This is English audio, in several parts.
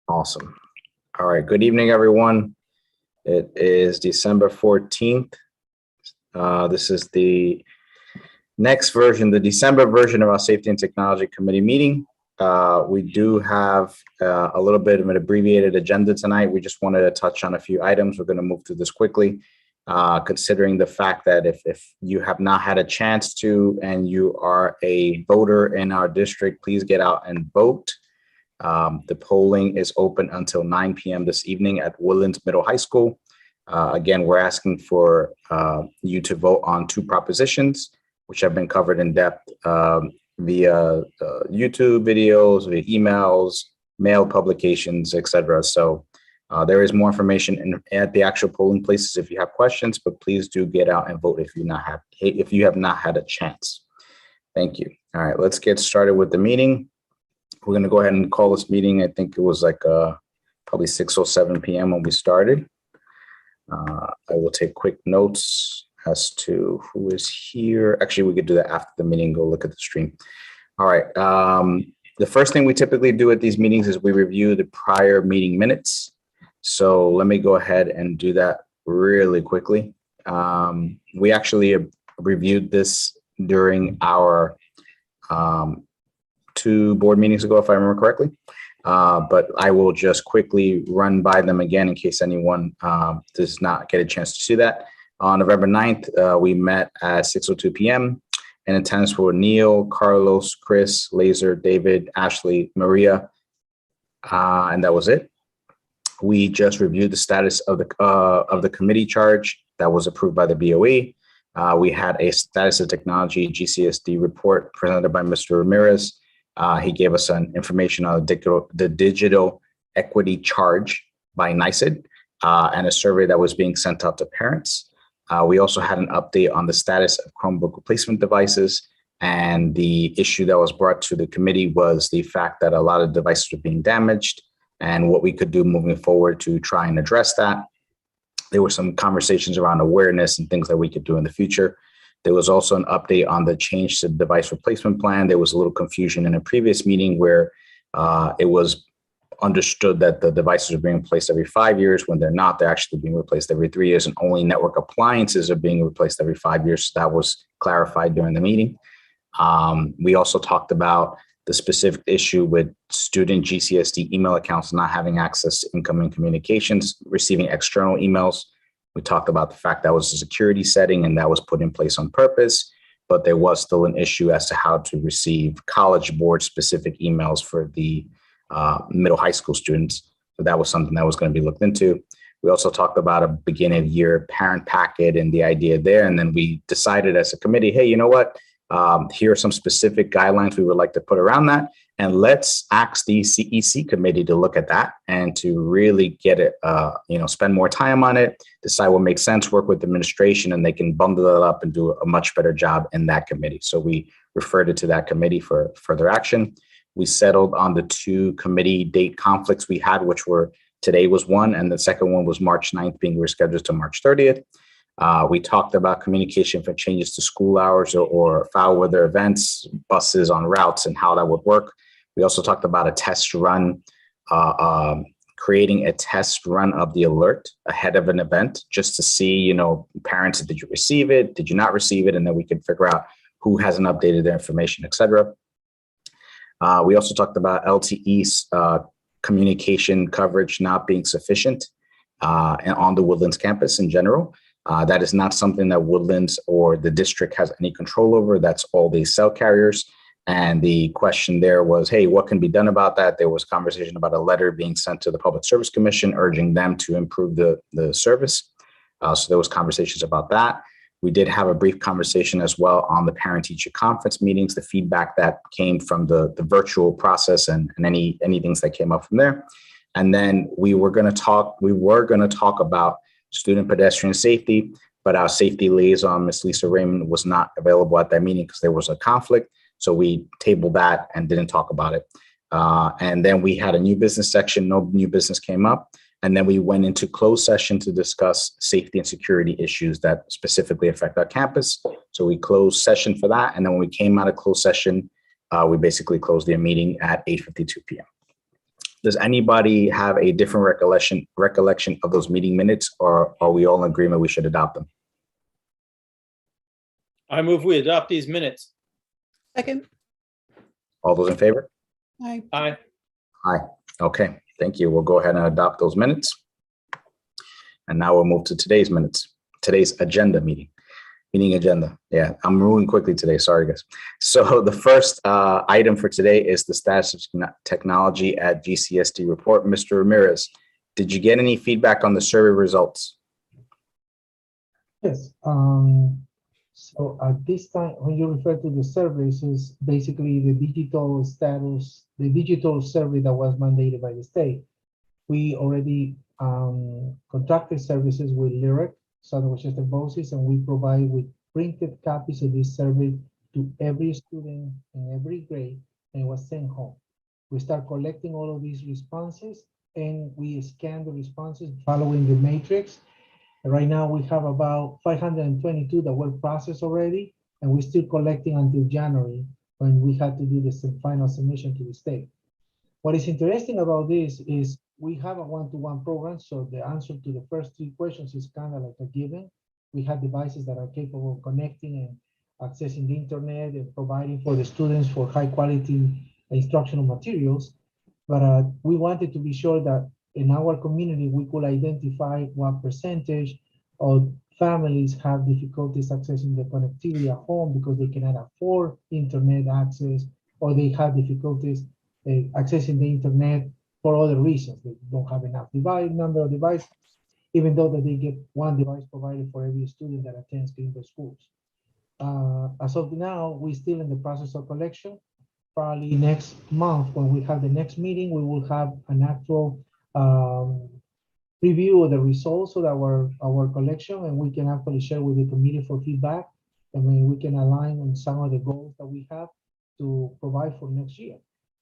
Awesome. All right. Good evening, everyone. It is December 14th. This is the next version, the December version of our Safety and Technology Committee meeting. We do have a little bit of an abbreviated agenda tonight. We just wanted to touch on a few items. We're going to move through this quickly, considering the fact that if you have not had a chance to and you are a voter in our district, please get out and vote. The polling is open until 9 p.m. this evening at Woodlands Middle High School. Again, we're asking for you to vote on two propositions, which have been covered in depth via YouTube videos, via emails, mail publications, etc. So there is more information at the actual polling places if you have questions, but please do get out and vote if you have not had a chance. Thank you. All right, let's get started with the meeting. We're going to go ahead and call this meeting. I think it was like probably 6:07 p.m. when we started. I will take quick notes as to who is here. Actually, we could do that after the meeting. Go look at the stream. All right. The first thing we typically do at these meetings is we review the prior meeting minutes. So let me go ahead and do that really quickly. We actually reviewed this during our 2 board meetings ago, if I remember correctly. But I will just quickly run by them again in case anyone does not get a chance to see that. On November 9th, we met at 6:02 p.m. in attendance were Neil, Carlos, Chris, Laser, David, Ashley, Maria, and that was it. We just reviewed the status of the committee charge that was approved by the BOE. We had a status of technology GCSD report presented by Mr. Ramirez. He gave us some information on the digital equity charge by NICED and a survey that was being sent out to parents. We also had an update on the status of Chromebook replacement devices, and the issue that was brought to the committee was the fact that a lot of devices were being damaged and what we could do moving forward to try and address that. There were some conversations around awareness and things that we could do in the future. There was also an update on the change to the device replacement plan. There was a little confusion in a previous meeting where it was understood that the devices are being replaced every 5 years when they're not. They're actually being replaced every 3 years, and only network appliances are being replaced every 5 years. So that was clarified during the meeting. We also talked about the specific issue with student GCSD email accounts not having access to incoming communications, receiving external emails. We talked about the fact that was a security setting and that was put in place on purpose, but there was still an issue as to how to receive College Board specific emails for the middle high school students. So that was something that was going to be looked into. We also talked about a beginning of year parent packet and the idea there. And then we decided as a committee, hey, you know what? Here are some specific guidelines we would like to put around that. And let's ask the CEC committee to look at that and to really get it, spend more time on it, decide what makes sense, work with administration, and they can bundle it up and do a much better job in that committee. So we referred it to that committee for further action. We settled on the 2 committee date conflicts we had, which were today was one, and the second one was March 9th being rescheduled to March 30th. We talked about communication for changes to school hours or foul weather events, buses on routes, and how that would work. We also talked about a test run, creating a test run of the alert ahead of an event, just to see, parents, did you receive it? Did you not receive it? And then we could figure out who hasn't updated their information, et cetera. We also talked about LTE communication coverage not being sufficient and on the Woodlands campus in general. That is not something that Woodlands or the district has any control over. That's all the cell carriers. And the question there was, hey, what can be done about that? There was conversation about a letter being sent to the Public Service Commission urging them to improve the service. So there was conversations about that. We did have a brief conversation as well on the parent-teacher conference meetings, the feedback that came from the virtual process and any things that came up from there. And then we were going to talk about student pedestrian safety, but our safety liaison, Ms. Lisa Raymond, was not available at that meeting because there was a conflict. So we tabled that and didn't talk about it. And then we had a new business section. No new business came up. And then we went into closed session to discuss safety and security issues that specifically affect our campus. So we closed session for that. And then when we came out of closed session, we basically closed the meeting at 8:52 p.m. Does anybody have a different recollection of those meeting minutes, or are we all in agreement we should adopt them? I move we adopt these minutes. Second. All those in favor? Aye. Aye. Aye. Okay, thank you. We'll go ahead and adopt those minutes. And now we'll move to today's minutes, today's agenda meeting agenda. Yeah, I'm moving quickly today. Sorry, guys. So the first item for today is the status of technology at GCSD report. Mr. Ramirez, did you get any feedback on the survey results? Yes. So at this time, when you refer to the surveys, is basically the digital status, the digital survey that was mandated by the state. We already contracted services with Lyric, Southern Westchester Bosses, and we provide with printed copies of this survey to every student in every grade, and it was sent home. We start collecting all of these responses, and we scan the responses following the matrix. Right now, we have about 522 that were processed already, and we're still collecting until January when we had to do the final submission to the state. What is interesting about this is we have a one-to-one program, so the answer to the first three questions is kind of like a given. We have devices that are capable of connecting and accessing the internet and providing for the students for high-quality instructional materials. But we wanted to be sure that in our community, we could identify what percentage of families have difficulties accessing the connectivity at home because they cannot afford internet access, or they have difficulties accessing the internet for other reasons. They don't have enough number of devices, even though that they get one device provided for every student that attends Greenburgh schools. As of now, we're still in the process of collection. Probably next month, when we have the next meeting, we will have an actual review of the results of our collection, and we can actually share with the committee for feedback. And then we can align on some of the goals that we have to provide for next year.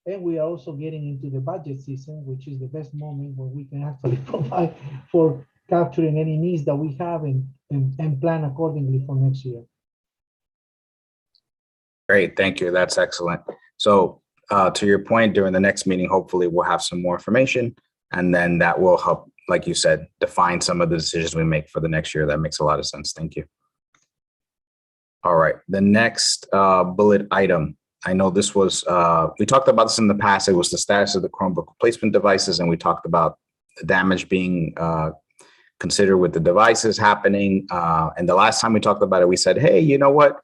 And we are also getting into the budget season, which is the best moment where we can actually provide for capturing any needs that we have and plan accordingly for next year. Great, thank you. That's excellent. So to your point, during the next meeting, hopefully we'll have some more information, and then that will help, like you said, define some of the decisions we make for the next year. That makes a lot of sense. Thank you. All right, the next bullet item. I know this was, we talked about this in the past. It was the status of the Chromebook replacement devices, and we talked about the damage being considered with the devices happening. And the last time we talked about it, we said, hey, you know what?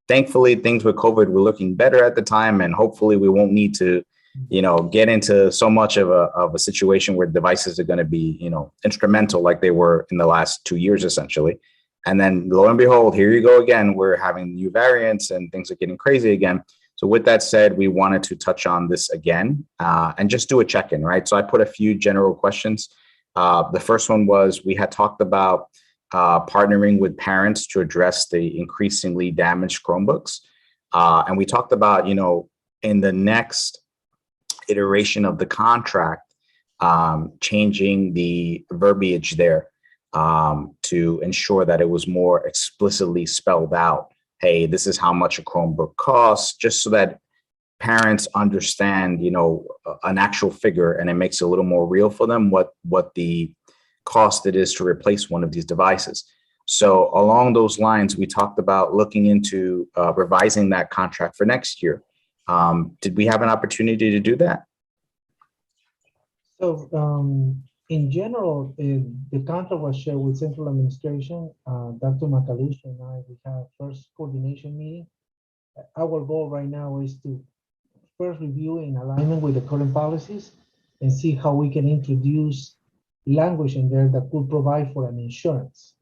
Thankfully, things with COVID were looking better at the time, and hopefully we won't need to, get into so much of a situation where devices are going to be, instrumental like they were in the last 2 years, essentially. And then lo and behold, here you go again. We're having new variants and things are getting crazy again. So with that said, we wanted to touch on this again and just do a check-in, right? So I put a few general questions. The first one was, we had talked about partnering with parents to address the increasingly damaged Chromebooks. And we talked about, in the next iteration of the contract, changing the verbiage there to ensure that it was more explicitly spelled out. Hey, this is how much a Chromebook costs, just so that parents understand, an actual figure, and it makes it a little more real for them what the cost it is to replace one of these devices. So along those lines, we talked about looking into revising that contract for next year. Did we have an opportunity to do that? So in general, the contract was shared with central administration. Dr. Macaluso and I, we have first coordination meeting. Our goal right now is to first review in alignment with the current policies and see how we can introduce language in there that could provide for an insurance.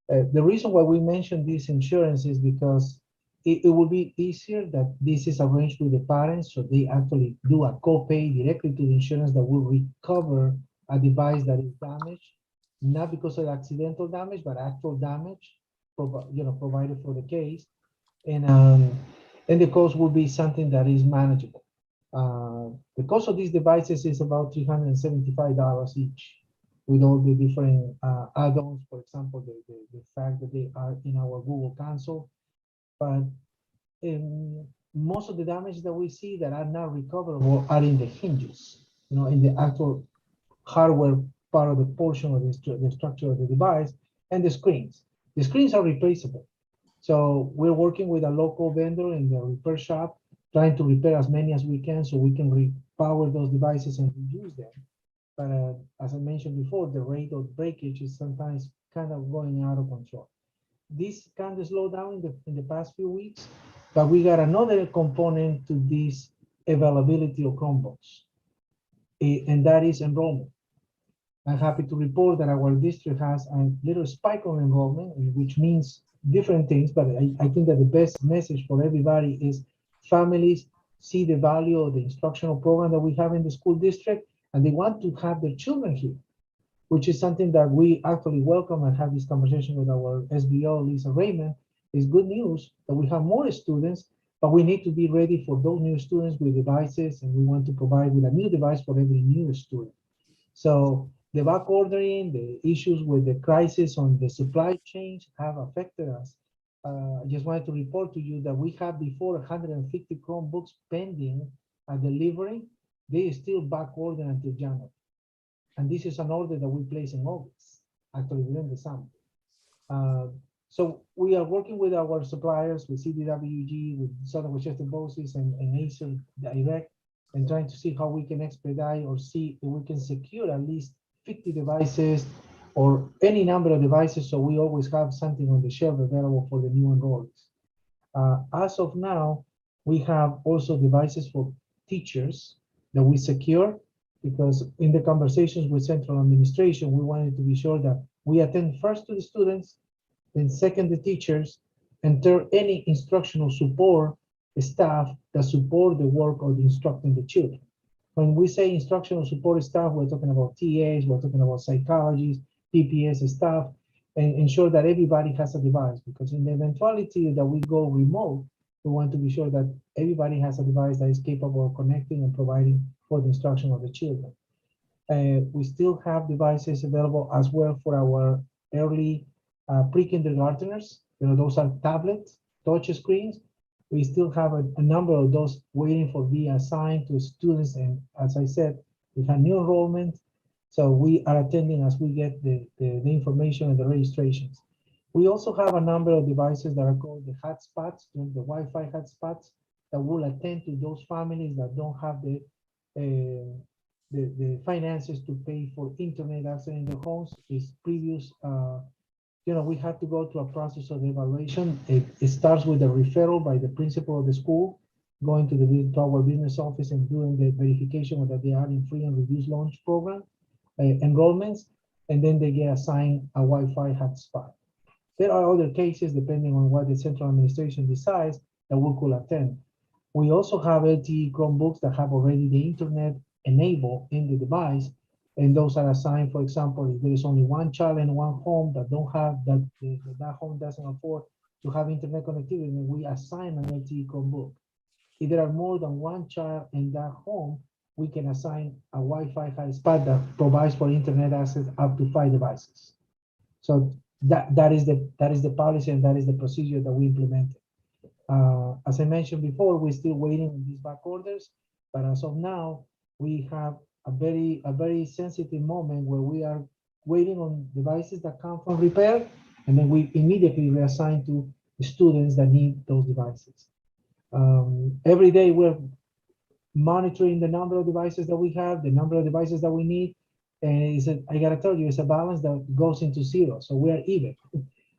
The reason why we mentioned this insurance is because it will be easier that this is arranged with the parents, so they actually do a co-pay directly to the insurance that will recover a device that is damaged, not because of accidental damage, but actual damage, provided for the case. And the cost will be something that is manageable. The cost of these devices is about $375 each, with all the different add-ons. For example, the fact that they are in our Google Console. But most of the damage that we see that are not recoverable are in the hinges. in the actual hardware part of the portion of the structure of the device, and the screens. The screens are replaceable. So we're working with a local vendor in the repair shop, trying to repair as many as we can so we can repower those devices and reuse them. But as I mentioned before, the rate of breakage is sometimes kind of going out of control. This kind of slowed down in the past few weeks, but we got another component to this availability of Chromebooks, and that is enrollment. I'm happy to report that our district has a little spike on enrollment, which means different things, but I think that the best message for everybody is families see the value of the instructional program that we have in the school district, and they want to have their children here, which is something that we actually welcome and have this conversation with our SBO, Lisa Raymond. It's good news that we have more students, but we need to be ready for those new students with devices, and we want to provide with a new device for every new student. So the back ordering, the issues with the crisis on the supply chains have affected us. I just wanted to report to you that we have before 150 Chromebooks pending a delivery. They still back order until January. And this is an order that we place in August, actually within the summer. So we are working with our suppliers, with CDWG, with Southern Westchester Boses and Acer Direct, and trying to see how we can expedite or see if we can secure at least 50 devices or any number of devices, so we always have something on the shelf available for the new enrollees. As of now, we have also devices for teachers that we secure, because in the conversations with central administration, we wanted to be sure that we attend first to the students, then second the teachers, and third any instructional support staff that support the work of instructing the children. When we say instructional support staff, we're talking about TAs, we're talking about psychologists, PPS staff, and ensure that everybody has a device, because in the eventuality that we go remote, we want to be sure that everybody has a device that is capable of connecting and providing for the instruction of the children. We still have devices available as well for our early pre-kindergartners. Those are tablets, touch screens. We still have a number of those waiting for being assigned to students. And as I said, we have new enrollment. So we are attending as we get the information and the registrations. We also have a number of devices that are called the hotspots, the Wi-Fi hotspots, that will attend to those families that don't have the finances to pay for internet access in their homes. Is previous, we have to go through a process of evaluation. It starts with a referral by the principal of the school, going to our business office and doing the verification that they are in free and reduced lunch program enrollments, and then they get assigned a Wi-Fi hotspot. There are other cases, depending on what the central administration decides, that we could attend. We also have LTE Chromebooks that have already the internet enabled in the device, and those are assigned, for example, if there is only one child in one home that don't have that home doesn't afford to have internet connectivity, then we assign an LTE Chromebook. If there are more than one child in that home, we can assign a Wi-Fi hotspot that provides for internet access up to 5 devices. So that is the policy, and that is the procedure that we implemented. As I mentioned before, we're still waiting on these back orders, but as of now, we have a very sensitive moment where we are waiting on devices that come from repair, and then we immediately reassign to the students that need those devices. Every day we're monitoring the number of devices that we have, the number of devices that we need, and I gotta tell you, it's a balance that goes into zero. So we are even.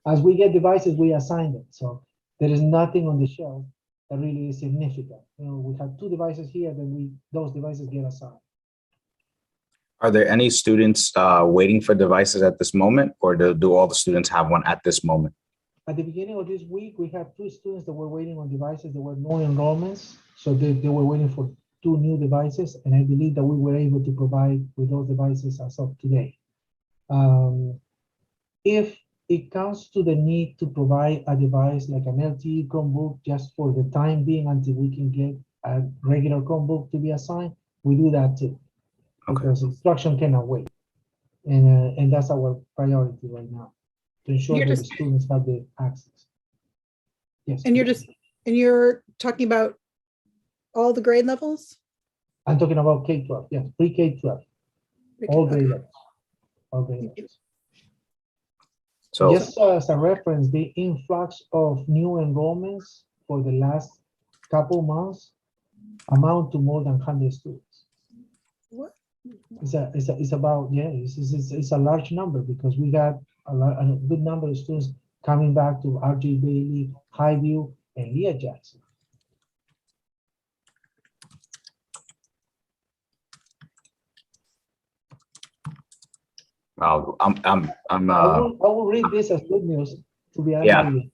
As we get devices, we assign them. So there is nothing on the shelf that really is significant. We have 2 devices here, then those devices get assigned. Are there any students waiting for devices at this moment, or do all the students have one at this moment? At the beginning of this week, we had 2 students that were waiting on devices. There were no enrollments, so they were waiting for 2 new devices, and I believe that we were able to provide with those devices as of today. If it comes to the need to provide a device like an LTE Chromebook just for the time being until we can get a regular Chromebook to be assigned, we do that too. Okay. Because instruction cannot wait. And that's our priority right now, to ensure that the students have the access. Yes. And you're talking about all the grade levels? I'm talking about K-12, yes, pre-K-12, all grade levels, all grade levels. So, Just as a reference, the influx of new enrollments for the last couple months amount to more than 100 students. What? It's about, yeah, it's a large number because we got a good number of students coming back to R.J. Bailey, Highview, and Leah Jackson. I'm I will read this as good news, to be honest Yeah. with you.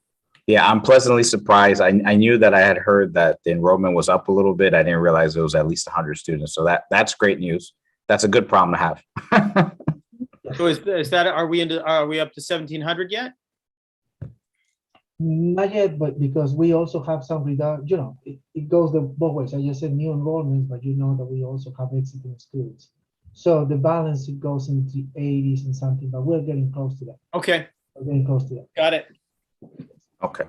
yeah, I'm pleasantly surprised. I knew that I had heard that the enrollment was up a little bit. I didn't realize it was at least 100 students. So that's great news. That's a good problem to have. So is that, are we up to 1,700 yet? Not yet, but because we also have some reduction, you know, it goes both ways. I just said new enrollments, but you know that we also have exiting students. So the balance, it goes into the 80s and something, but we're getting close to that. Okay, We're getting close to that. got it. Okay,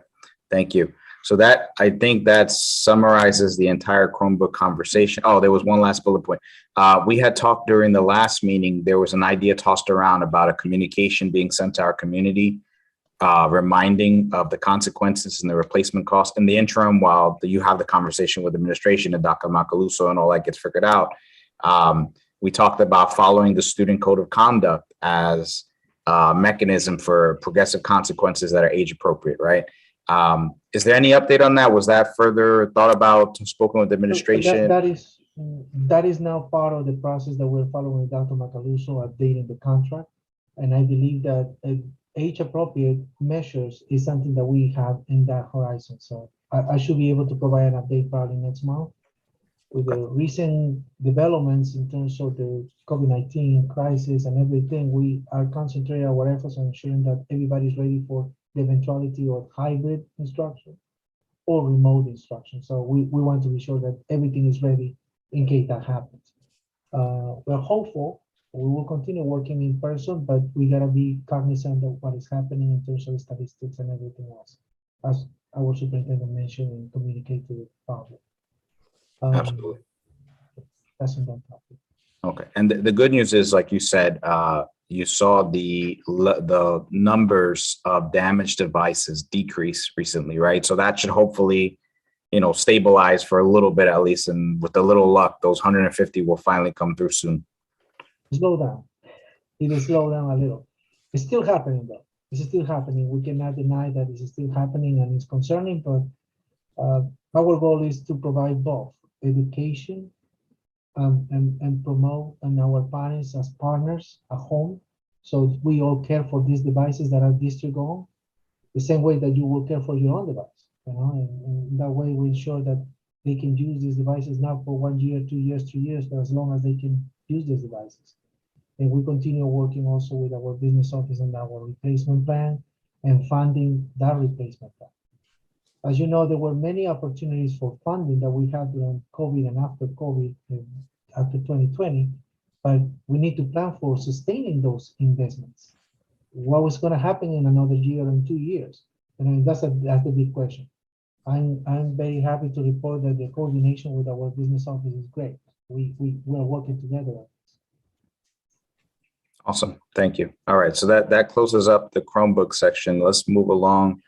thank you. So I think that summarizes the entire Chromebook conversation. Oh, there was one last bullet point. We had talked during the last meeting, there was an idea tossed around about a communication being sent to our community, reminding of the consequences and the replacement cost in the interim while you have the conversation with administration and Dr. Macaluso and all that gets figured out. We talked about following the student code of conduct as a mechanism for progressive consequences that are age appropriate, right? Is there any update on that? Was that further thought about, spoken with administration? That is now part of the process that we're following with Dr. Macaluso, updating the contract. And I believe that age appropriate measures is something that we have in that horizon. So I should be able to provide an update probably next month. With the recent developments in terms of the COVID-19 crisis and everything, we are concentrating our efforts on ensuring that everybody's ready for the eventuality of hybrid instruction or remote instruction. So we want to be sure that everything is ready in case that happens. We're hopeful. We will continue working in person, but we gotta be cognizant of what is happening in terms of statistics and everything else, as our superintendent mentioned and communicate to the public. Absolutely. That's on that topic. Okay, and the good news is, like you said, you saw the numbers of damaged devices decrease recently, right? So that should hopefully, stabilize for a little bit at least, and with a little luck, those 150 will finally come through soon. Slow down. It will slow down a little. It's still happening though. It's still happening. We cannot deny that it's still happening and it's concerning, but our goal is to provide both education and promote our parents as partners at home. So we all care for these devices that are district owned, the same way that you will care for your own device, and that way we ensure that they can use these devices not for 1 year, 2 years, 3 years, but as long as they can use these devices. And we continue working also with our business office on our replacement plan and funding that replacement plan. As you know, there were many opportunities for funding that we had during COVID and after COVID, after 2020, but we need to plan for sustaining those investments. What was going to happen in another year and 2 years? And that's the big question. I'm very happy to report that the coordination with our business office is great. We are working together. Awesome, thank you. All right, so that closes up the Chromebook section. Let's move along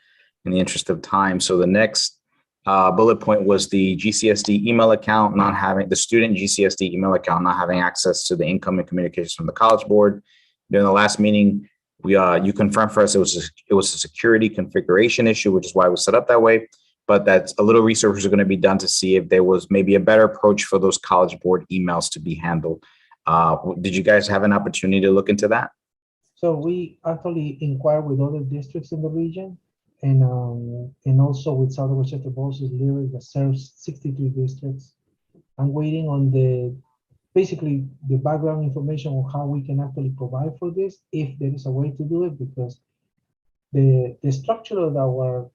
in the interest of time. So the next bullet point was the GCSD email account not having the student GCSD email account not having access to the incoming communications from the College Board. During the last meeting, you confirmed for us it was a security configuration issue, which is why it was set up that way. But that's a little research is going to be done to see if there was maybe a better approach for those College Board emails to be handled. Did you guys have an opportunity to look into that? So we actually inquired with other districts in the region, and also with Southwest Bourses Lyric that serves 63 districts. I'm waiting on basically the background information on how we can actually provide for this, if there is a way to do it, because the structure of our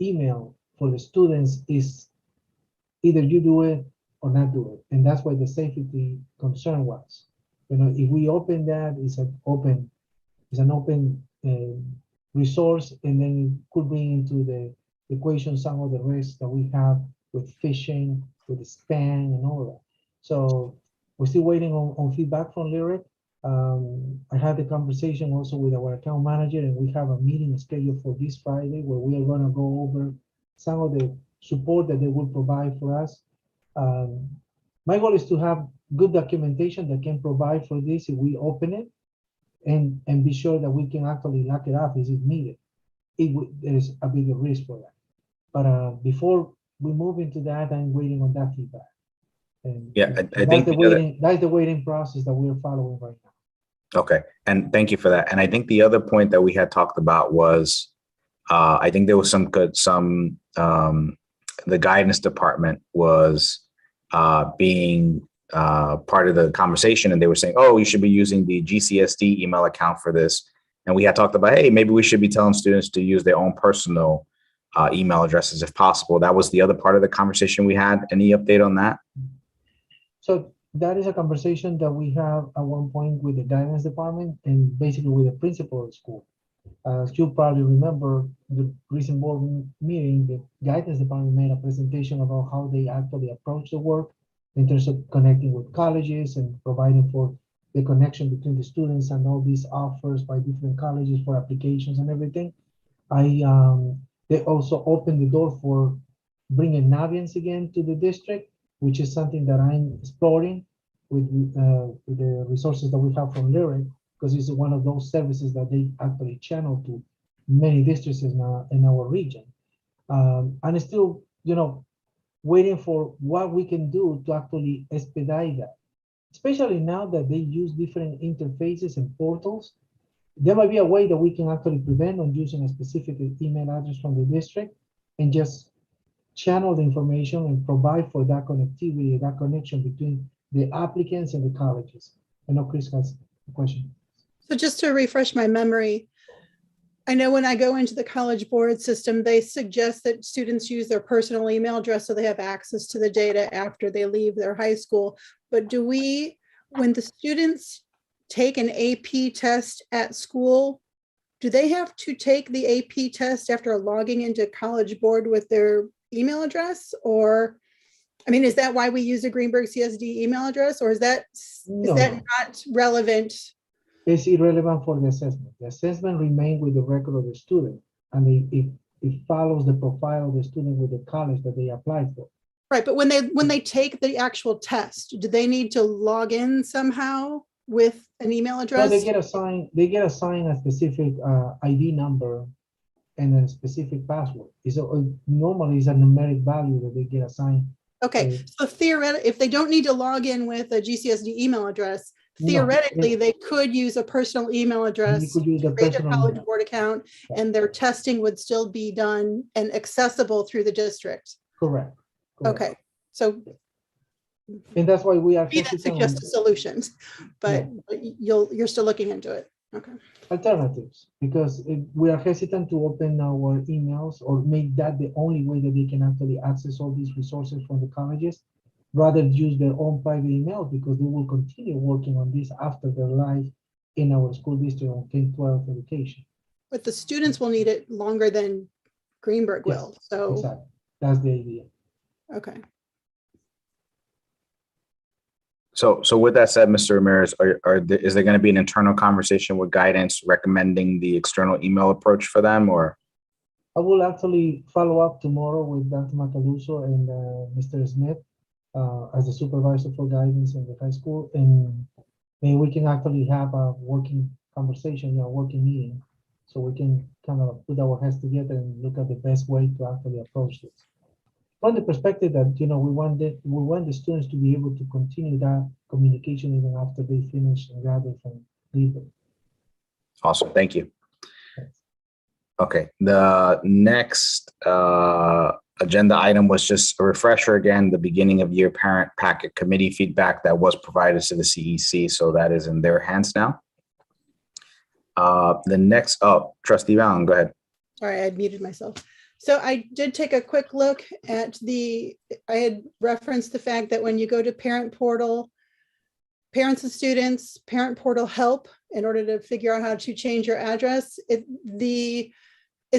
email for the students is either you do it or not do it. And that's why the safety concern was. If we open that, it's an open resource, and then it could bring into the equation some of the risks that we have with phishing, with spam, and all that. So we're still waiting on feedback from Lyric. I had the conversation also with our account manager, and we have a meeting scheduled for this Friday where we are going to go over some of the support that they will provide for us. My goal is to have good documentation that can provide for this if we open it, and be sure that we can actually lock it up as it needed. There's a bigger risk for that. But before we move into that, I'm waiting on that feedback. And Yeah, I that's think that's the waiting process that we're following right now. okay, and thank you for that. And I think the other point that we had talked about was, I think there was the guidance department was being part of the conversation, and they were saying, oh, you should be using the GCSD email account for this. And we had talked about, hey, maybe we should be telling students to use their own personal email addresses if possible. That was the other part of the conversation we had. Any update on that? So that is a conversation that we have at one point with the guidance department and basically with the principal of the school. As you probably remember, the recent board meeting, the guidance department made a presentation about how they actually approach the work in terms of connecting with colleges and providing for the connection between the students and all these offers by different colleges for applications and everything. They also opened the door for bringing Navians again to the district, which is something that I'm exploring with the resources that we have from Lyric, because it's one of those services that they actually channel to many districts in our region. And still, waiting for what we can do to actually expedite that, especially now that they use different interfaces and portals. There might be a way that we can actually prevent on using a specific email address from the district and just channel the information and provide for that connectivity, that connection between the applicants and the colleges. I know Chris has a question. So just to refresh my memory, I know when I go into the College Board system, they suggest that students use their personal email address so they have access to the data after they leave their high school. But when the students take an AP test at school, do they have to take the AP test after logging into College Board with their email address? Or, I mean, is that why we use a Greenburgh CSD email address, or is that not relevant? It's irrelevant for the assessment. The assessment remains with the record of the student, and it follows the profile of the student with the college that they applied for. Right, but when they take the actual test, do they need to log in somehow with an email address? No, they get assigned a specific ID number and a specific password. Normally it's a numeric value that they get assigned. Okay, so theoretically, if they don't need to log in with a GCSD email address, theoretically, they could use a personal email address, create a College Board account, and their testing would still be done and accessible through the district. Correct. Okay, so. And that's why we are suggested solutions, but you're still looking into it. Okay. Alternatives, because we are hesitant to open our emails or make that the only way that they can actually access all these resources from the colleges, rather use their own private email, because they will continue working on this after their life in our school district on K-12 education. But the students will need it longer than Greenburgh will. So exactly. That's the idea. Okay. So with that said, Mr. Ramirez, is there going to be an internal conversation with guidance recommending the external email approach for them, or? I will actually follow up tomorrow with Dr. Macaluso and Mr. Smith as the supervisor for guidance in the high school, and maybe we can actually have a working conversation, a working meeting, so we can kind of put our heads together and look at the best way to actually approach this. From the perspective that we want the students to be able to continue that communication even after they finish and graduate from Greenburgh. Awesome, thank you. Okay, the next agenda item was just a refresher again, the beginning of year parent packet committee feedback that was provided to the CEC, so that is in their hands now. The next, Trustee Valen, go ahead. Sorry, I had muted myself. So I did take a quick look at I had referenced the fact that when you go to parent portal, parents and students, parent portal help, in order to figure out how to change your address, it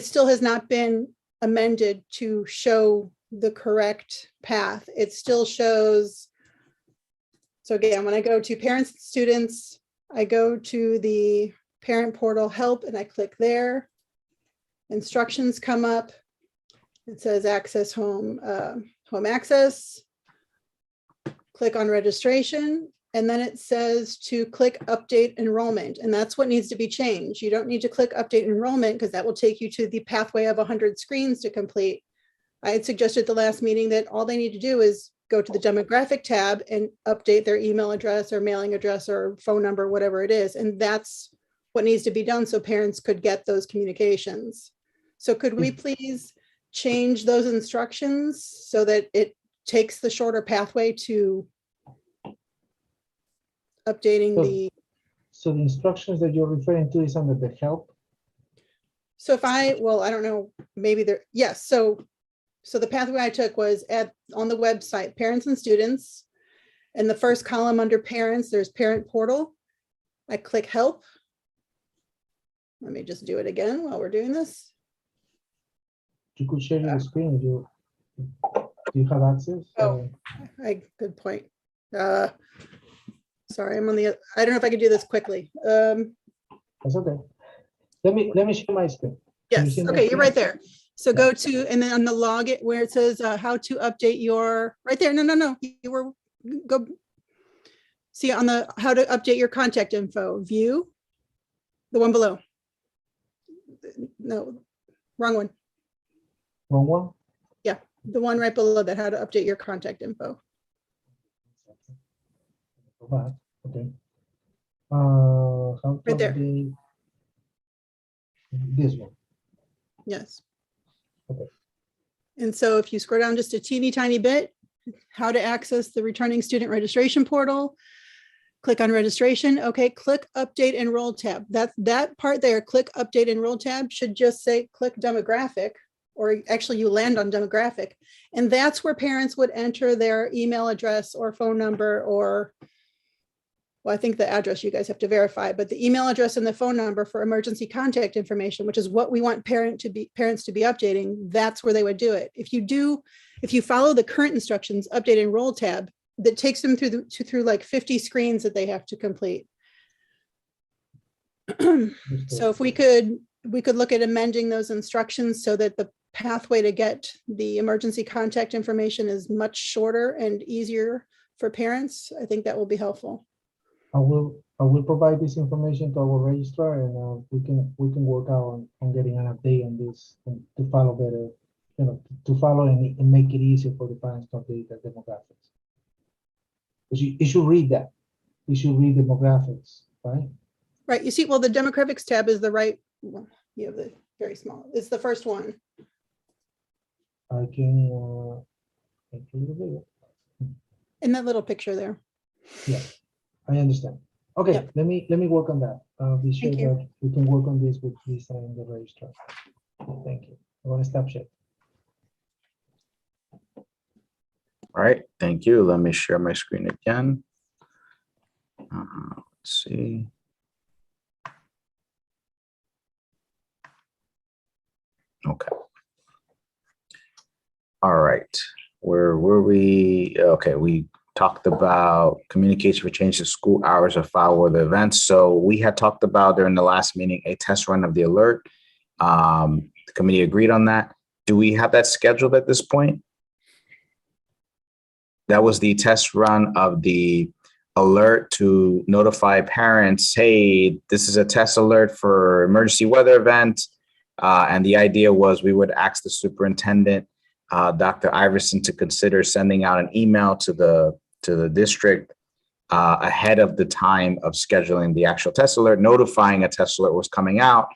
still has not been amended to show the correct path. It still shows So again, when I go to parents and students, I go to the parent portal help and I click there. Instructions come up. It says access home, home access. Click on registration. And then it says to click update enrollment. And that's what needs to be changed. You don't need to click update enrollment because that will take you to the pathway of 100 screens to complete. I had suggested at the last meeting that all they need to do is go to the demographic tab and update their email address or mailing address or phone number, whatever it is. And that's what needs to be done so parents could get those communications. So could we please change those instructions so that it takes the shorter pathway to updating the. So the instructions that you're referring to is under the help? So if I don't know, maybe there, yes. So the pathway I took was on the website, parents and students. And the first column under parents, there's parent portal. I click help. Let me just do it again while we're doing this. You could share your screen. Do you have access? Oh, good point. Sorry, I'm on the, I don't know if I can do this quickly. That's okay. Let me share my screen. Yes, okay, you're right there. So go to, and then on the login where it says how to update your, right there, no, you were, go, see on the, how to update your contact info, view, the one below. No, wrong one. Wrong one? Yeah, the one right below that, how to update your contact info. Go back, okay. How to Right there. update this one? Yes. Okay. And so if you scroll down just a teeny tiny bit, how to access the returning student registration portal, click on registration. Okay, click update enroll tab. That part there, click update enroll tab should just say click demographic, or actually you land on demographic. And that's where parents would enter their email address or phone number, or well, I think the address you guys have to verify, but the email address and the phone number for emergency contact information, which is what we want parents to be updating, that's where they would do it. If you follow the current instructions, update enroll tab, that takes them through like 50 screens that they have to complete. So if we could look at amending those instructions so that the pathway to get the emergency contact information is much shorter and easier for parents, I think that will be helpful. I will provide this information to our registrar, and we can work out on getting an update on this and to follow better, to follow and make it easier for the parents to update their demographics. You should read that. You should read demographics, right? Right. You see, well, the demographics tab is the right one. You have the very small. It's the first one. I can make it a little bigger. In that little picture there. Yeah, I understand. Okay, Yep. let me work on that. Be sure Thank you. that we can work on this with Lisa and the registrar. Thank you. I want to stop share. All right, thank you. Let me share my screen again. Let's see. Okay. All right, where were we? Okay, we talked about communication for change to school hours of file with events. So we had talked about during the last meeting a test run of the alert. The committee agreed on that. Do we have that scheduled at this point? That was the test run of the alert to notify parents, hey, this is a test alert for emergency weather event. And the idea was we would ask the superintendent, Dr. Iverson, to consider sending out an email to the district ahead of the time of scheduling the actual test alert, notifying a test alert was coming out.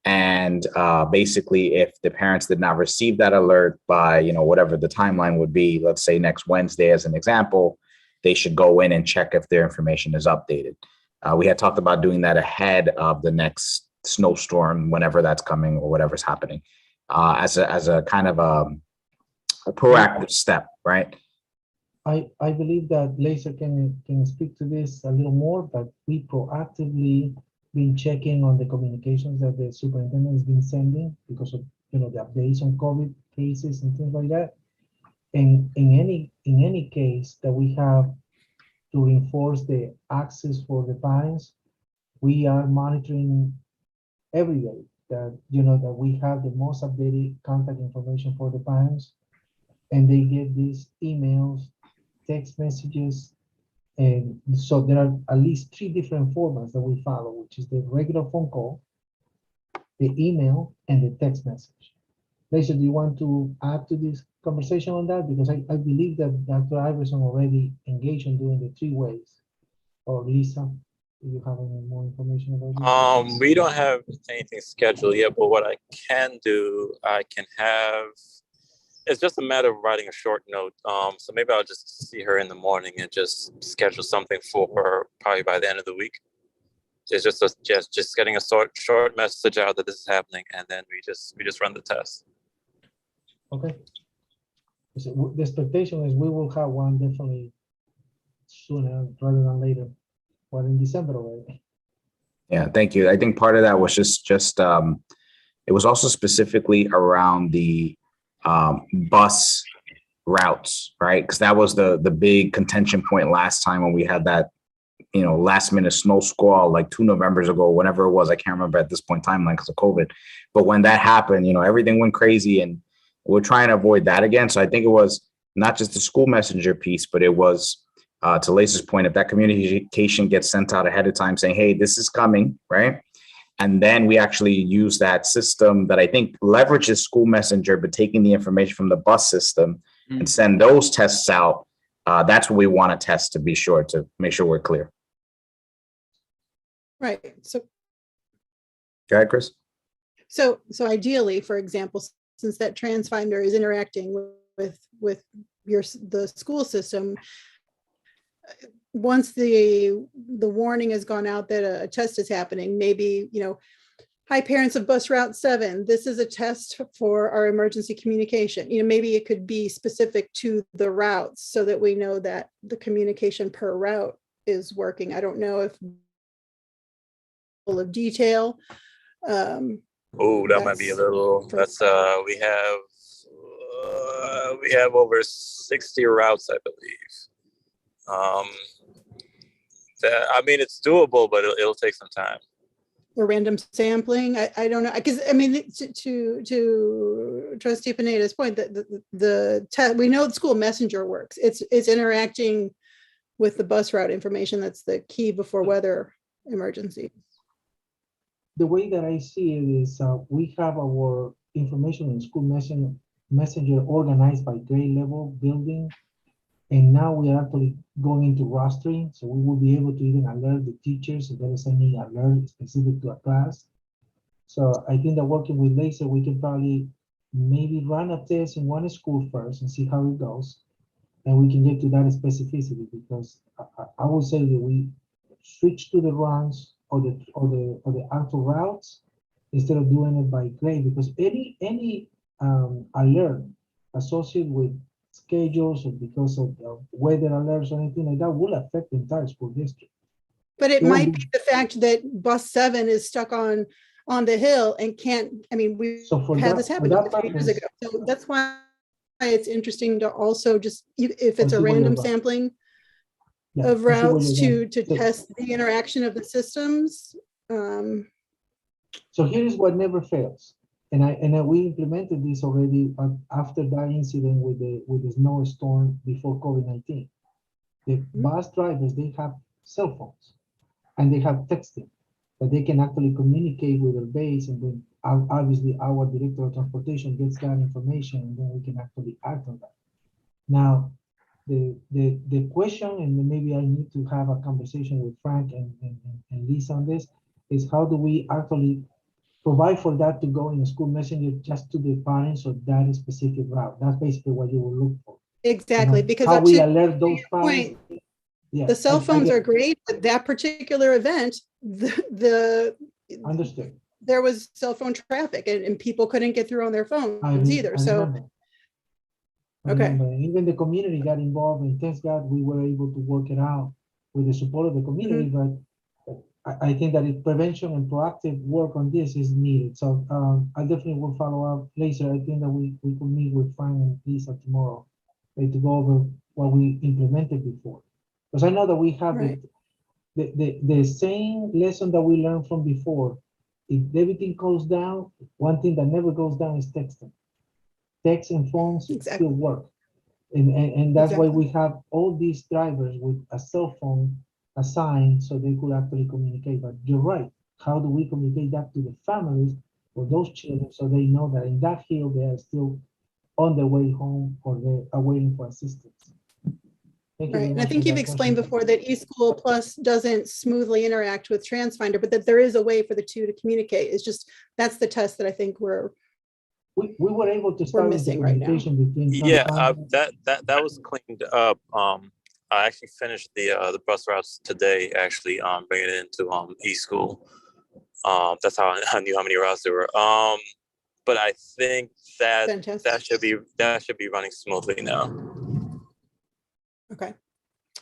And basically, if the parents did not receive that alert by, whatever the timeline would be, let's say next Wednesday, as an example, they should go in and check if their information is updated. We had talked about doing that ahead of the next snowstorm, whenever that's coming or whatever's happening, as a kind of a proactive step, right? I believe that Lisa can speak to this a little more, but we proactively been checking on the communications that the superintendent has been sending because of the updates on COVID cases and things like that. And in any case that we have to reinforce the access for the parents, we are monitoring every day that, that we have the most updated contact information for the parents, and they get these emails, text messages, and so there are at least 3 different formats that we follow, which is the regular phone call, the email, and the text message. Lisa, do you want to add to this conversation on that? Because I believe that Dr. Iverson already engaged in doing the 3 ways. Or Lisa, do you have any more information about this? We don't have anything scheduled yet, but what I can do, it's just a matter of writing a short note. So maybe I'll just see her in the morning and just schedule something for her probably by the end of the week. It's just getting a short message out that this is happening, and then we just run the test. Okay. So the expectation is we will have one definitely sooner rather than later, or in December already. Yeah, thank you. I think part of that was just it was also specifically around the bus routes, right? Because that was the big contention point last time when we had that, last minute snow squall like 2 Novembers ago, whenever it was. I can't remember at this point in timeline because of COVID. But when that happened, everything went crazy, and we're trying to avoid that again. So I think it was not just the school messenger piece, but it was to Lisa's point, if that communication gets sent out ahead of time saying, hey, this is coming, right? And then we actually use that system that I think leverages school messenger, but taking the information from the bus system and send those tests out. That's what we want to test to be sure to make sure we're clear. Right. So Go ahead, Chris. So ideally, for example, since that transfinder is interacting with the school system, once the warning has gone out that a test is happening, maybe, hi, parents of bus route 7, this is a test for our emergency communication. Maybe it could be specific to the routes so that we know that the communication per route is working. I don't know if full of detail. That might be a little. We have over 60 routes, I believe. It's doable, but it'll take some time. Or random sampling. I don't know, because to Trustee Pineda's point, that we know the school messenger works. It's interacting with the bus route information that's the key before weather emergency. The way that I see it is we have our information in school messenger organized by grade level building. And now we are actually going into rostering. So we will be able to even alert the teachers if there is any alert specific to a class. So I think that working with Laser, we can probably maybe run a test in one school first and see how it goes. And we can get to that specificity, because I would say that we switch to the runs or the actual routes instead of doing it by grade, because any alert associated with schedules or because of weather alerts or anything like that will affect the entire school district. But it might be the fact that bus 7 is stuck on the hill and can't. We had this happen a few years ago. So that's why it's interesting to also just, if it's a random sampling of routes to test the interaction of the systems. So here is what never fails. And we implemented this already after that incident with the snowstorm before COVID-19. The bus drivers, they have cell phones and they have texting that they can actually communicate with their base, and then obviously our director of transportation gets that information, and then we can actually act on that. Now, the question, and maybe I need to have a conversation with Frank and Lisa on this, is how do we actually provide for that to go in a school messenger just to the parents of that specific route? That's basically what you will look for. Exactly, because how we alert those parents. Yeah, the cell phones are great, but that particular event, understood. There was cell phone traffic, and people couldn't get through on their phones either. Okay. Even the community got involved, and thanks God we were able to work it out with the support of the community. But I think that prevention and proactive work on this is needed. So I definitely will follow up later. I think that we could meet with Frank and Lisa tomorrow to go over what we implemented before. Because I know that we have Right. the same lesson that we learned from before. If everything goes down, one thing that never goes down is texting. Text and phones Exactly. still work. And that's why Exactly. we have all these drivers with a cell phone assigned so they could actually communicate. But you're right. How do we communicate that to the families or those children so they know that in that hill they are still on their way home or they are waiting for assistance? Thank you Right. very And I much think for you've that explained question. before that eSchool Plus doesn't smoothly interact with TransFinder, but that there is a way for the two to communicate. It's just, that's the test that I think We were able to we're establish the missing right now. communication between Yeah, Transfinder. that was cleaned up. I actually finished the bus routes today. Actually, bringing it into eSchool. That's how I knew how many routes there were. But I think that Fantastic. that should be running smoothly now. Okay.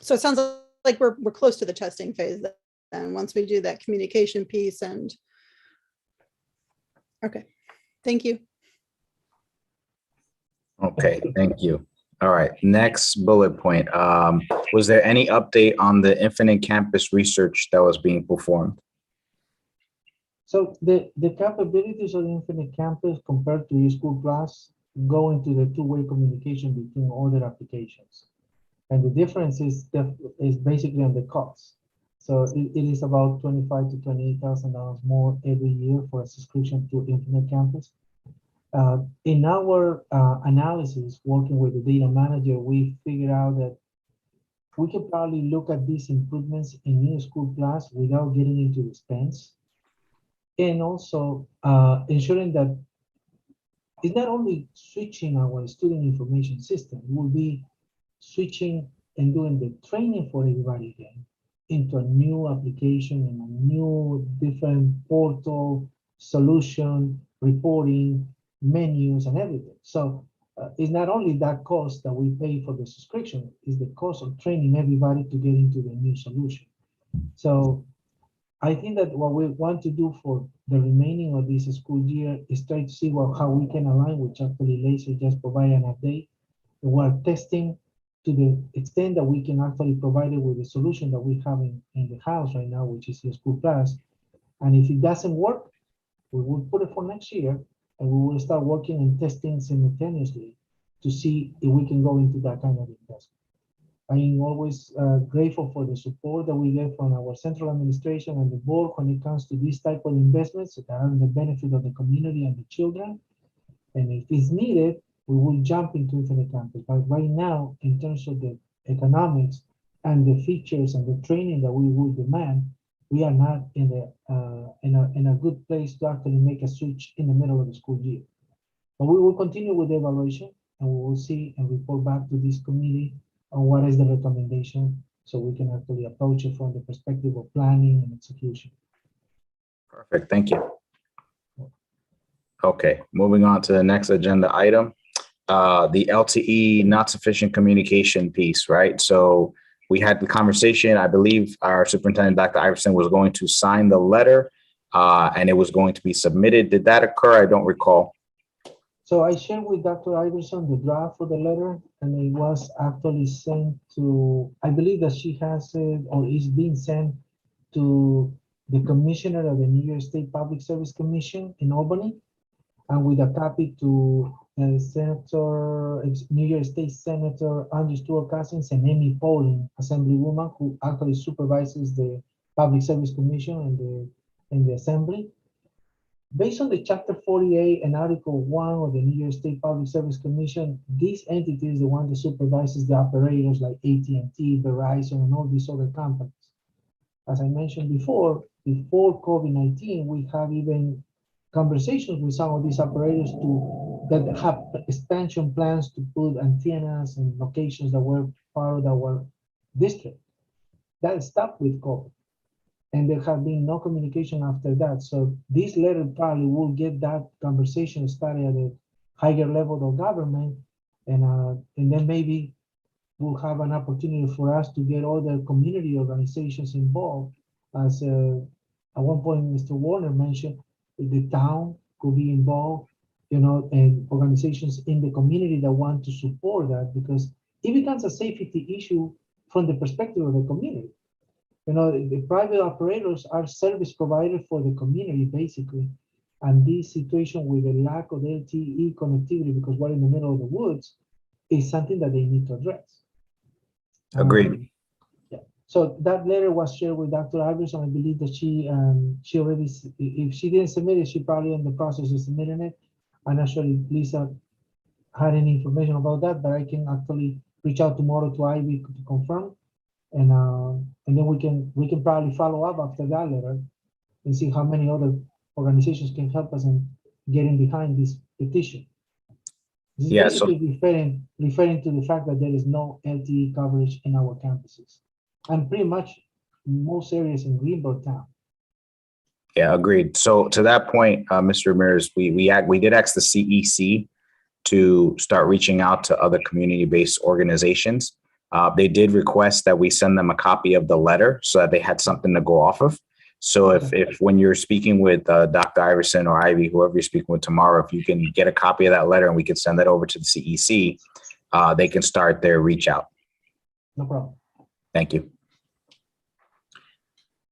So it sounds like we're close to the testing phase then, once we do that communication piece and, okay, thank you. Okay, thank you. All right, next bullet point. Was there any update on the Infinite Campus research that was being performed? So the capabilities of the Infinite Campus compared to eSchool Plus go into the two-way communication between other applications. And the difference is basically on the cost. So it is about $25,000 to $28,000 more every year for a subscription to Infinite Campus. In our analysis, working with the data manager, we figured out that we could probably look at these improvements in eSchool Plus without getting into the expense. And also ensuring that it's not only switching our student information system, we'll be switching and doing the training for everybody again into a new application and a new different portal, solution, reporting, menus, and everything. So it's not only that cost that we pay for the subscription, it's the cost of training everybody to get into the new solution. So I think that what we want to do for the remaining of this school year is try to see how we can align, which actually Laser just provide an update. We're testing to the extent that we can actually provide it with the solution that we have in the house right now, which is eSchool Plus. And if it doesn't work, we will put it for next year and we will start working and testing simultaneously to see if we can go into that kind of investment. I am always grateful for the support that we get from our central administration and the board when it comes to these type of investments that are in the benefit of the community and the children. And if it's needed, we will jump into Infinite Campus. But right now, in terms of the economics and the features and the training that we will demand, we are not in a good place to actually make a switch in the middle of the school year. But we will continue with the evaluation and we will see and report back to this committee on what is the recommendation so we can actually approach it from the perspective of planning and execution. Perfect, thank you. Okay, moving on to the next agenda item, the LTE not sufficient communication piece, right? So we had the conversation, I believe our superintendent, Dr. Iverson, was going to sign the letter and it was going to be submitted. Did that occur? I don't recall. So I shared with Dr. Iverson the draft for the letter, and it was actually sent to, I believe that she has it or is being sent to the commissioner of the New York State Public Service Commission in Albany, and with a copy to New York State Senator Andrew Stewart Cousins and Amy Poling, Assemblywoman, who actually supervises the Public Service Commission in the Assembly. Based on the Chapter 48 and Article 1 of the New York State Public Service Commission, this entity is the one that supervises the operators like AT&T, Verizon, and all these other companies. As I mentioned before COVID-19, we have even conversations with some of these operators that have expansion plans to put antennas in locations that were part of our district. That stopped with COVID. And there have been no communication after that. So this letter probably will get that conversation started at a higher level of government. And then maybe we'll have an opportunity for us to get all the community organizations involved. As at one point, Mr. Warner mentioned, the town could be involved, and organizations in the community that want to support that, because it becomes a safety issue from the perspective of the community. You know, the private operators are service providers for the community, basically. And this situation with the lack of LTE connectivity, because we're in the middle of the woods, is something that they need to address. Agreed. Yeah. So that letter was shared with Dr. Iverson. I believe that she already, if she didn't submit it, she probably in the process of submitting it. I'm not sure if Lisa had any information about that, but I can actually reach out tomorrow to Ivy to confirm. And then we can probably follow up after that letter and see how many other organizations can help us in getting behind this petition. This is Yeah, so basically referring to the fact that there is no LTE coverage in our campuses, and pretty much most areas in Greenburgh town. yeah, agreed. So to that point, Mr. Ramirez, we did ask the CEC to start reaching out to other community-based organizations. They did request that we send them a copy of the letter so that they had something to go off of. So if when you're speaking with Dr. Iverson or Ivy, whoever you're speaking with tomorrow, if you can get a copy of that letter and we can send that over to the CEC, they can start their reach out. No problem. Thank you.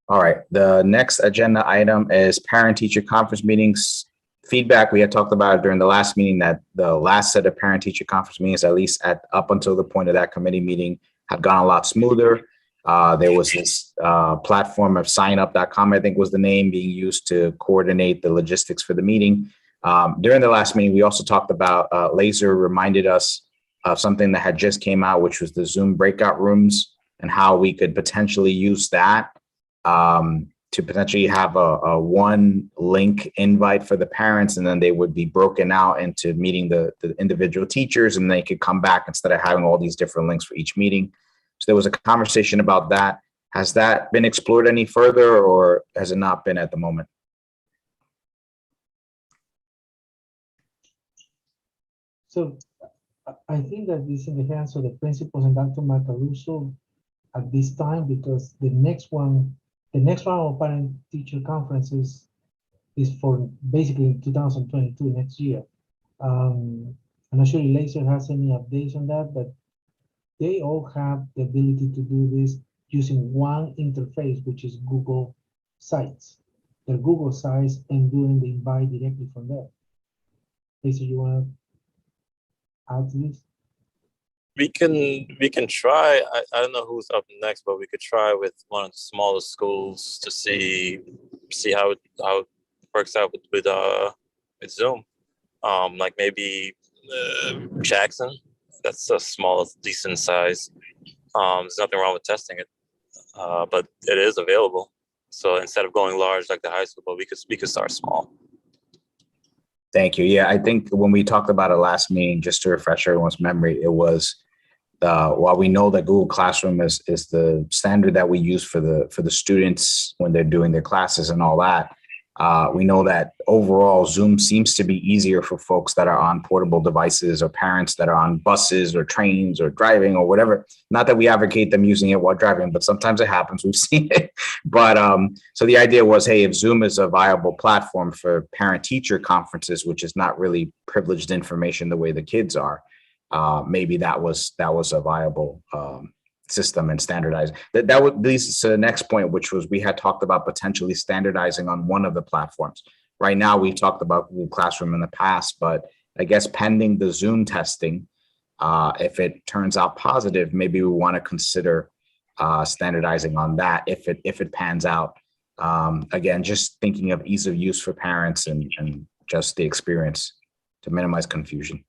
All right, the next agenda item is parent-teacher conference meetings. Feedback, we had talked about it during the last meeting that the last set of parent-teacher conference meetings, at least up until the point of that committee meeting, had gone a lot smoother. There was this platform of signup.com, I think was the name, being used to coordinate the logistics for the meeting. During the last meeting, we also talked about, Laser reminded us of something that had just came out, which was the Zoom breakout rooms and how we could potentially use that to potentially have a one link invite for the parents, and then they would be broken out into meeting the individual teachers, and they could come back instead of having all these different links for each meeting. So there was a conversation about that. Has that been explored any further, or has it not been at the moment? So I think that this is in the hands of the principals and Dr. Macaluso at this time, because the next round of parent-teacher conferences is for basically 2022, next year. I'm not sure if Laser has any updates on that, but they all have the ability to do this using one interface, which is Google Sites. Their Google Sites, and doing the invite directly from there. Laser, you want to add to this? We can try. I don't know who's up next, but we could try with one of the smaller schools to see how it works out with Zoom. Like maybe Jackson. That's a small, decent size. There's nothing wrong with testing it, but it is available. So instead of going large like the high school, but we could start small. Thank you. Yeah, I think when we talked about it last meeting, just to refresh everyone's memory, it was while we know that Google Classroom is the standard that we use for the students when they're doing their classes and all that, we know that overall Zoom seems to be easier for folks that are on portable devices, or parents that are on buses or trains or driving or whatever. Not that we advocate them using it while driving, but sometimes it happens. We've seen it. But so the idea was, hey, if Zoom is a viable platform for parent-teacher conferences, which is not really privileged information the way the kids are, maybe that was a viable system and standardized. That would lead us to the next point, which was we had talked about potentially standardizing on one of the platforms. Right now, we've talked about Google Classroom in the past, but I guess pending the Zoom testing, if it turns out positive, maybe we want to consider standardizing on that if it pans out. Again, just thinking of ease of use for parents and just the experience to minimize confusion.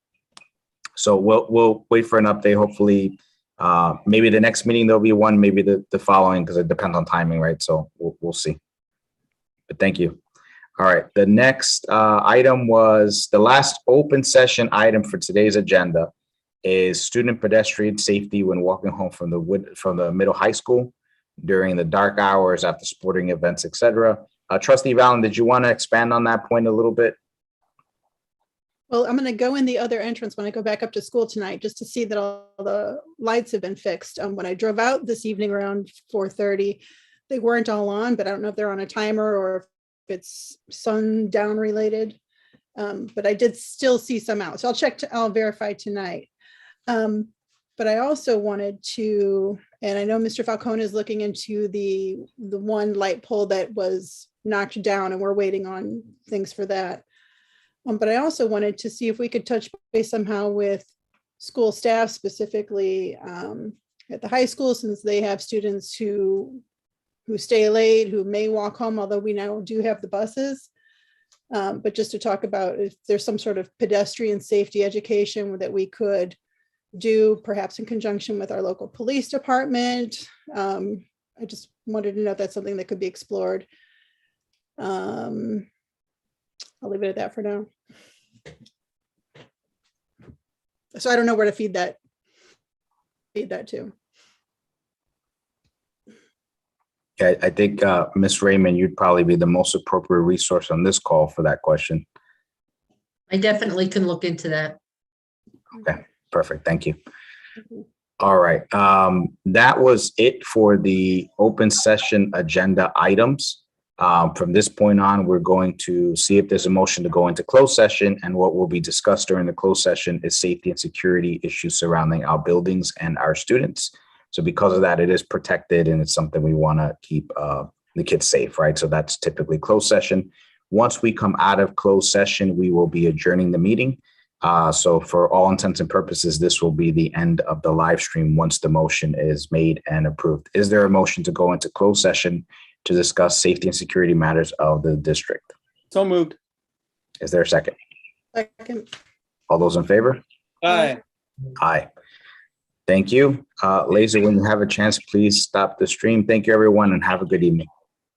So we'll wait for an update. Hopefully, maybe the next meeting there'll be one, maybe the following, because it depends on timing, right? So we'll see. But thank you. All right. The next item was the last open session item for today's agenda is student pedestrian safety when walking home from the middle high school during the dark hours after sporting events, etc. Trustee Valen, did you want to expand on that point a little bit? Well, I'm going to go in the other entrance when I go back up to school tonight, just to see that all the lights have been fixed. When I drove out this evening around 4:30, they weren't all on, but I don't know if they're on a timer or if it's sundown related. But I did still see some out. So I'll verify tonight. But I also wanted to, and I know Mr. Falcone is looking into the one light pole that was knocked down, and we're waiting on things for that. But I also wanted to see if we could touch base somehow with school staff, specifically at the high school, since they have students who stay late, who may walk home, although we now do have the buses. But just to talk about if there's some sort of pedestrian safety education that we could do, perhaps in conjunction with our local police department. I just wanted to know if that's something that could be explored. I'll leave it at that for now. So I don't know where to feed that to. Yeah, I think Ms. Raymond, you'd probably be the most appropriate resource on this call for that question. I definitely can look into that. Okay, perfect. Thank you. All right. That was it for the open session agenda items. From this point on, we're going to see if there's a motion to go into closed session, and what will be discussed during the closed session is safety and security issues surrounding our buildings and our students. So because of that, it is protected and it's something we want to keep the kids safe, right? So that's typically closed session. Once we come out of closed session, we will be adjourning the meeting. So for all intents and purposes, this will be the end of the live stream once the motion is made and approved. Is there a motion to go into closed session to discuss safety and security matters of the district? So moved. Is there a second? Second. All those in favor? Aye. Aye. Thank you. Laser, when you have a chance, please stop the stream. Thank you, everyone, and have a good evening.